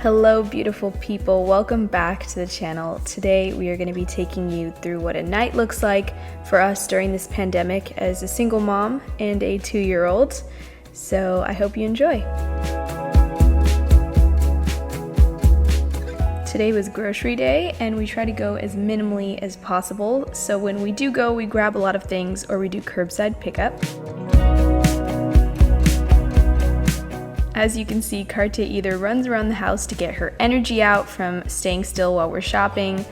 Hello beautiful people, welcome back to the channel. Today we are going to be taking you through what a night looks like for us during this pandemic as a single mom and a 2-year-old. So I hope you enjoy. Today was grocery day and we try to go as minimally as possible. So when we do go, we grab a lot of things or we do curbside pickup. As you can see, Cartia either runs around the house to get her energy out from staying still while we're shopping,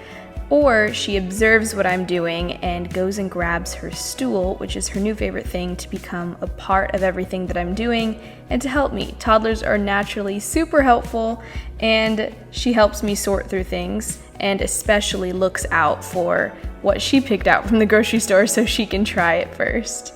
or she observes what I'm doing and goes and grabs her stool, which is her new favorite thing, to become a part of everything that I'm doing and to help me. Toddlers are naturally super helpful, and she helps me sort through things and especially looks out for what she picked out from the grocery store so she can try it first.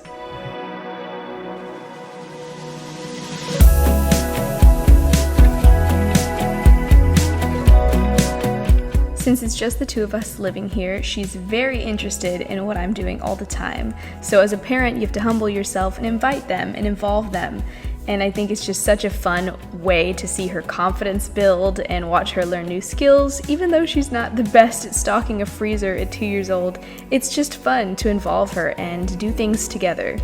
Since it's just the two of us living here, she's very interested in what I'm doing all the time. So as a parent, you have to humble yourself and invite them and involve them. And I think it's just such a fun way to see her confidence build and watch her learn new skills. Even though she's not the best at stocking a freezer at 2 years old, it's just fun to involve her and do things together.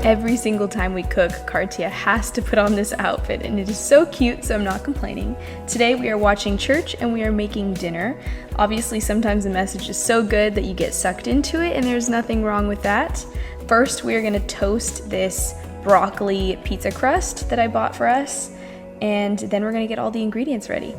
Every single time we cook, Cartia has to put on this outfit, and it is so cute, so I'm not complaining. Today we are watching church and we are making dinner. Obviously, sometimes the message is so good that you get sucked into it, and there's nothing wrong with that. First, we are going to toast this broccoli pizza crust that I bought for us, and then we're going to get all the ingredients ready.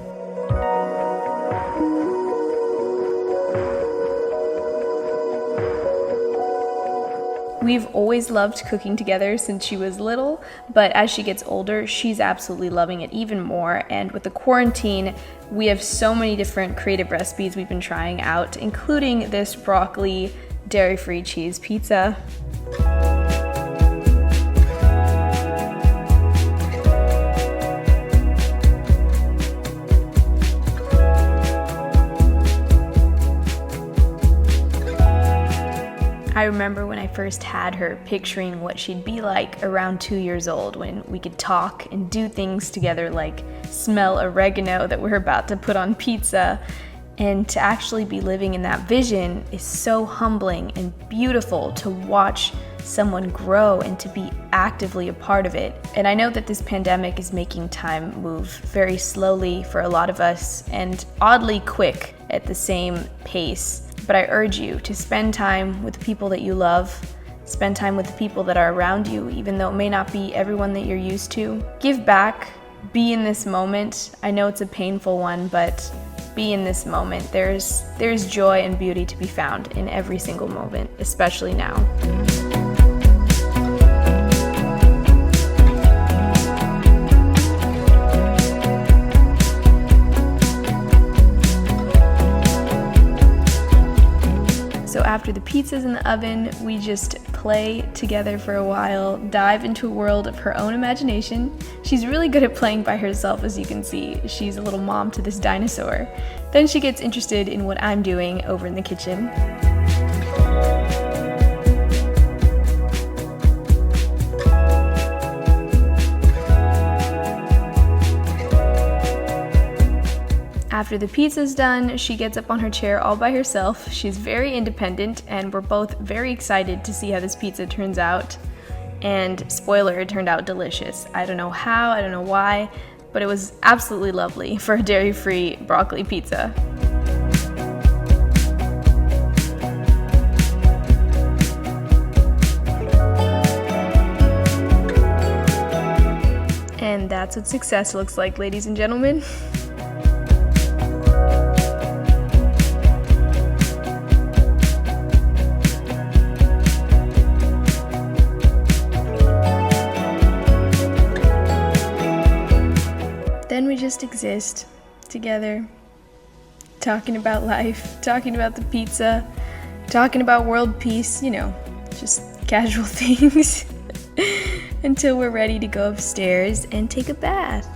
We've always loved cooking together since she was little, but as she gets older, she's absolutely loving it even more. And with the quarantine, we have so many different creative recipes we've been trying out, including this broccoli dairy-free cheese pizza. I remember when I first had her, picturing what she'd be like around 2 years old, when we could talk and do things together like smell oregano that we're about to put on pizza. And to actually be living in that vision is so humbling and beautiful to watch someone grow and to be actively a part of it. And I know that this pandemic is making time move very slowly for a lot of us and oddly quick at the same pace. But I urge you to spend time with the people that you love, spend time with the people that are around you, even though it may not be everyone that you're used to. Give back, be in this moment. I know it's a painful one, but be in this moment. There's joy and beauty to be found in every single moment, especially now. So after the pizza's in the oven, we just play together for a while, dive into a world of her own imagination. She's really good at playing by herself, as you can see. She's a little mom to this dinosaur. Then she gets interested in what I'm doing over in the kitchen. After the pizza's done, she gets up on her chair all by herself. She's very independent, and we're both very excited to see how this pizza turns out. And spoiler, it turned out delicious. I don't know how, I don't know why, but it was absolutely lovely for a dairy-free broccoli pizza. And that's what success looks like, ladies and gentlemen. Then we just exist together, talking about life, talking about the pizza, talking about world peace, just casual things, until we're ready to go upstairs and take a bath.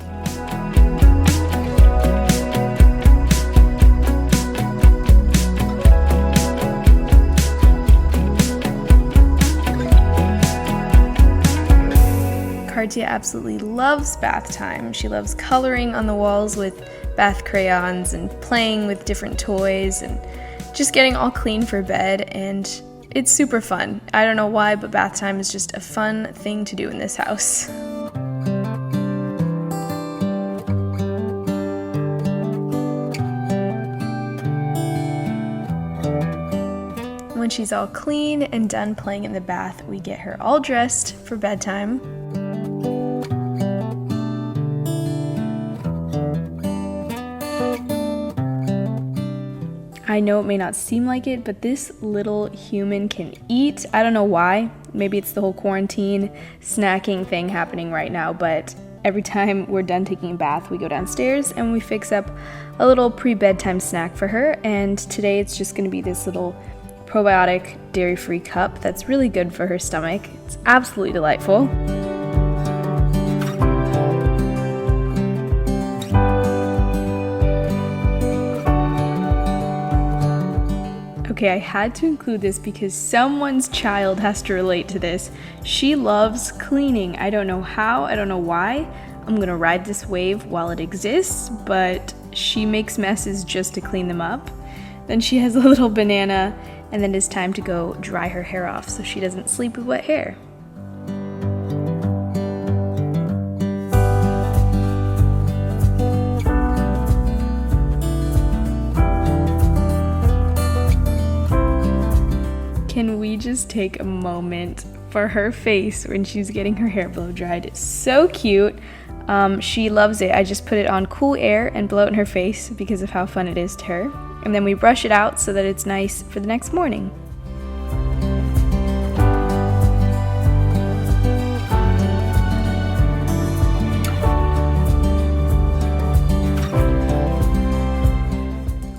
Cartia absolutely loves bath time. She loves coloring on the walls with bath crayons and playing with different toys and just getting all clean for bed, and it's super fun. I don't know why, but bath time is just a fun thing to do in this house. When she's all clean and done playing in the bath, we get her all dressed for bedtime. I know it may not seem like it, but this little human can eat. I don't know why. Maybe it's the whole quarantine snacking thing happening right now, but every time we're done taking a bath, we go downstairs and we fix up a little pre-bedtime snack for her. And today it's just gonna be this little probiotic dairy-free cup that's really good for her stomach. It's absolutely delightful. Okay, I had to include this because someone's child has to relate to this. She loves cleaning. I don't know how, I don't know why. I'm gonna ride this wave while it exists, but she makes messes just to clean them up. Then she has a little banana, and then it's time to go dry her hair off so she doesn't sleep with wet hair. Can we just take a moment for her face when she's getting her hair blow dried? It's so cute. She loves it. I just put it on cool air and blow it in her face because of how fun it is to her. And then we brush it out so that it's nice for the next morning.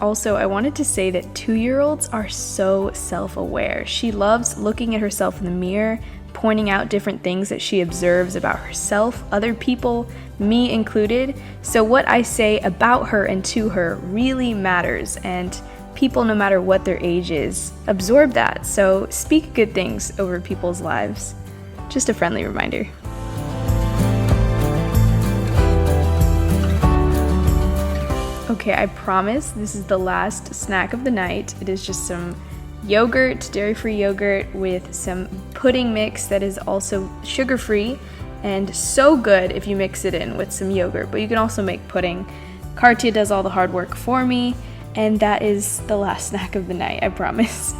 Also, I wanted to say that 2-year-olds are so self-aware. She loves looking at herself in the mirror, pointing out different things that she observes about herself, other people, me included. So what I say about her and to her really matters, and people, no matter what their age is, absorb that. So speak good things over people's lives. Just a friendly reminder. Okay, I promise this is the last snack of the night. It is just some yogurt, dairy-free yogurt with some pudding mix that is also sugar-free and so good if you mix it in with some yogurt, but you can also make pudding. Cartia does all the hard work for me, and that is the last snack of the night, I promise.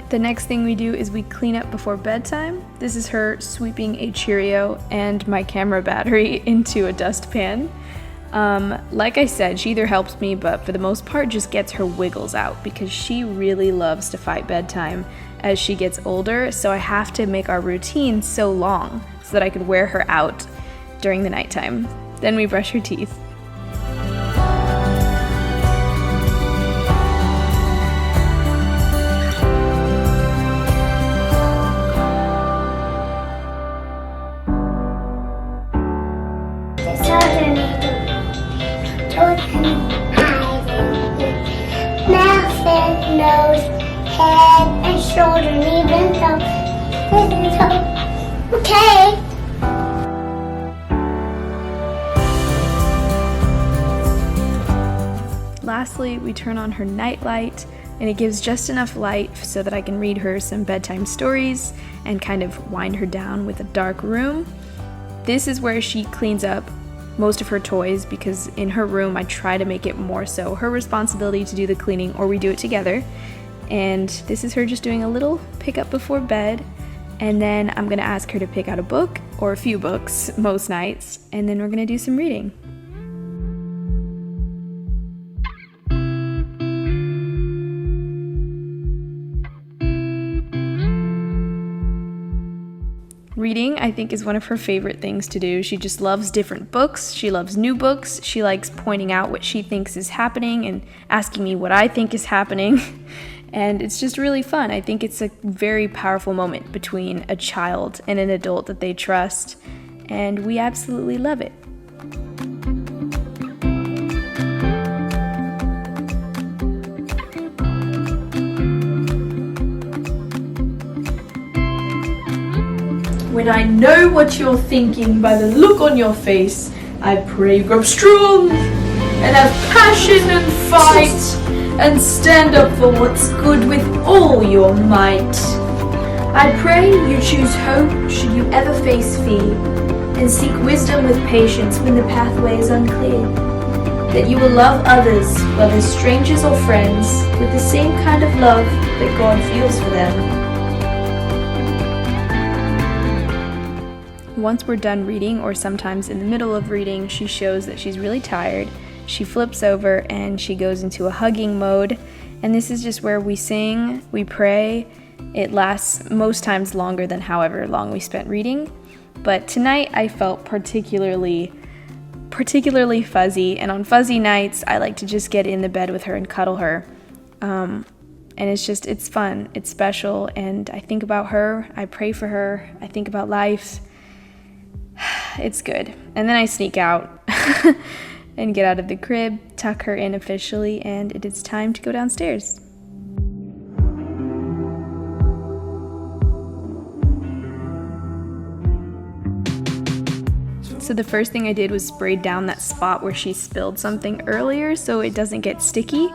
The next thing we do is we clean up before bedtime. This is her sweeping a Cheerio and my camera battery into a dustpan. Like I said, she either helps me, but for the most part just gets her wiggles out because she really loves to fight bedtime as she gets older, so I have to make our routine so long so that I could wear her out during the nighttime. Then we brush her teeth. Nose, head, and shoulder, and even so. Okay. Lastly, we turn on her night light, and it gives just enough light so that I can read her some bedtime stories and kind of wind her down with a dark room. This is where she cleans up most of her toys because in her room I try to make it more so her responsibility to do the cleaning, or we do it together. And this is her just doing a little pickup before bed, and then I'm gonna ask her to pick out a book or a few books most nights, and then we're gonna do some reading. Reading, I think, is one of her favorite things to do. She just loves different books. She loves new books. She likes pointing out what she thinks is happening and asking me what I think is happening. And it's just really fun. I think it's a very powerful moment between a child and an adult that they trust, and we absolutely love it. I know what you're thinking by the look on your face. I pray you grow strong and have passion and fight and stand up for what's good with all your might. I pray you choose hope should you ever face fear, and seek wisdom with patience when the pathway is unclear. That you will love others, whether strangers or friends, with the same kind of love that God feels for them. Once we're done reading, or sometimes in the middle of reading, she shows that she's really tired. She flips over and she goes into a hugging mode. And this is just where we sing, we pray. It lasts most times longer than however long we spent reading. But tonight I felt particularly fuzzy. And on fuzzy nights, I like to just get in the bed with her and cuddle her. And it's fun. It's special. And I think about her. I pray for her. I think about life. It's good. And then I sneak out and get out of the crib, tuck her in officially, and it is time to go downstairs. So the first thing I did was spray down that spot where she spilled something earlier so it doesn't get sticky.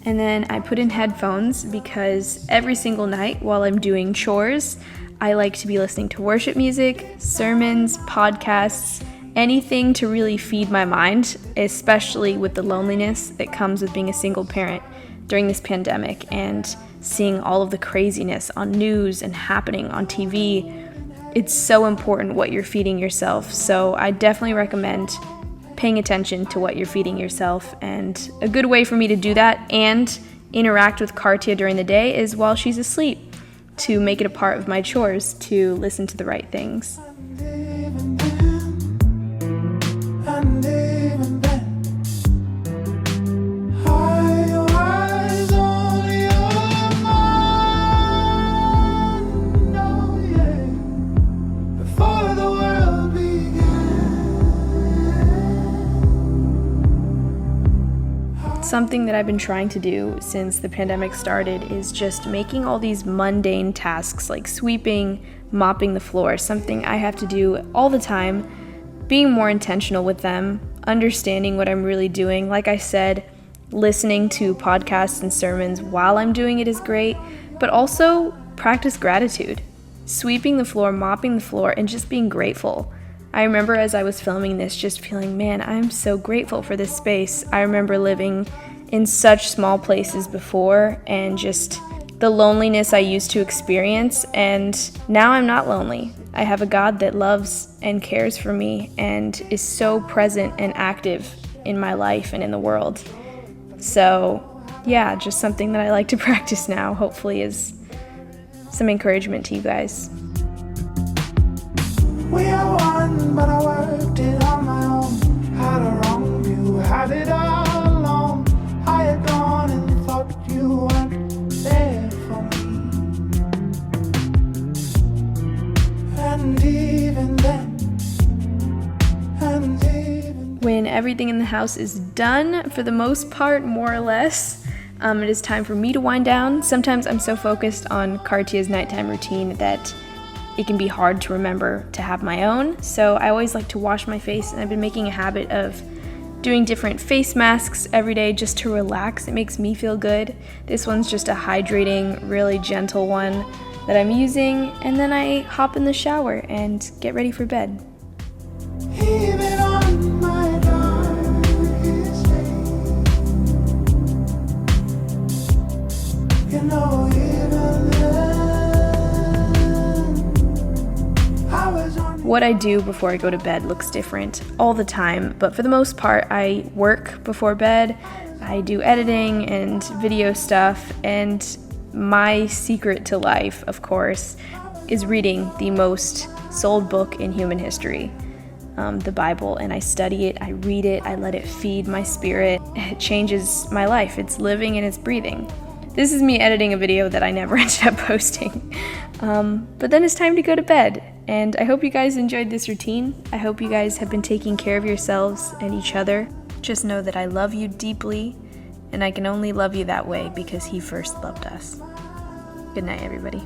And then I put in headphones because every single night while I'm doing chores, I like to be listening to worship music, sermons, podcasts, anything to really feed my mind, especially with the loneliness that comes with being a single parent during this pandemic and seeing all of the craziness on news and happening on TV. It's so important what you're feeding yourself. So I definitely recommend paying attention to what you're feeding yourself. And a good way for me to do that and interact with Kartia during the day is while she's asleep, to make it a part of my chores to listen to the right things. Something that I've been trying to do since the pandemic started is just making all these mundane tasks like sweeping, mopping the floor, something I have to do all the time, being more intentional with them, understanding what I'm really doing. Like I said, listening to podcasts and sermons while I'm doing it is great, but also practice gratitude. Sweeping the floor, mopping the floor, and just being grateful. I remember as I was filming this just feeling, man, I'm so grateful for this space. I remember living in such small places before and just the loneliness I used to experience, and now I'm not lonely. I have a God that loves and cares for me and is so present and active in my life and in the world. So yeah, just something that I like to practice now, hopefully is some encouragement to you guys. We are one, but I worked it on my own. Had a wrong view, had it all along. I had gone and thought you weren't there for me. And even then, when everything in the house is done, for the most part, more or less, it is time for me to wind down. Sometimes I'm so focused on Kartia's nighttime routine that it can be hard to remember to have my own. So I always like to wash my face, and I've been making a habit of doing different face masks every day just to relax. It makes me feel good. This one's just a hydrating, really gentle one that I'm using, and then I hop in the shower and get ready for bed. even on my darkest day, you know, even then, I was on. What I do before I go to bed looks different all the time, but for the most part, I work before bed. I do editing and video stuff, and my secret to life, of course, is reading the most sold book in human history, the Bible, and I study it, I read it, I let it feed my spirit. It changes my life. It's living and it's breathing. This is me editing a video that I never ended up posting. But then it's time to go to bed, and I hope you guys enjoyed this routine. I hope you guys have been taking care of yourselves and each other. Just know that I love you deeply, and I can only love you that way because He first loved us. Good night, everybody.